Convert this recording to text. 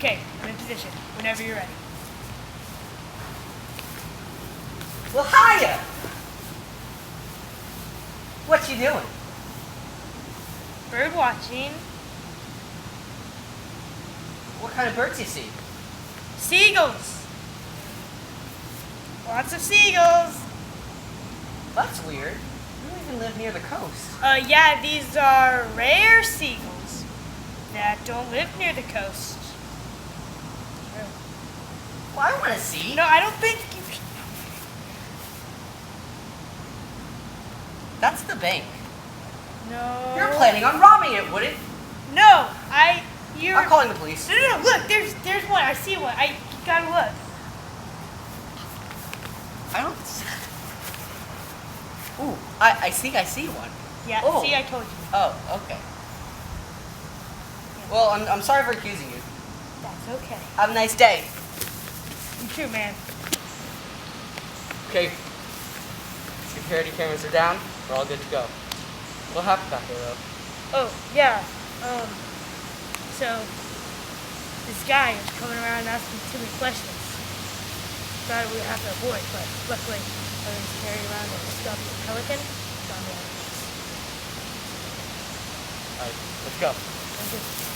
Okay, I'm in position. Whenever you're ready. Well, hiya! What you doing? Bird watching. What kind of birds you see? Seagulls. Lots of seagulls. That's weird. You don't even live near the coast. Yeah, these are rare seagulls that don't live near the coast. Well, I want to see. No, I don't think you... That's the bank. No. You're planning on robbing it, wouldn't? No, you're... I'm calling the police. No, look, there's one. I see one. You gotta look. I don't... Ooh, I think I see one. Yeah, Oh. see, I told you. Oh, okay. Well, I'm sorry for accusing you. That's okay. Have a nice day. You too, man. Okay. Security cameras are down. We're all good to go. What happened back there, though? Oh, yeah. So, this guy is coming around and asking too many questions. Thought we would have to avoid, but luckily, I was carrying around a stuffed pelican. Found me out. Alright, let's go. Thank you.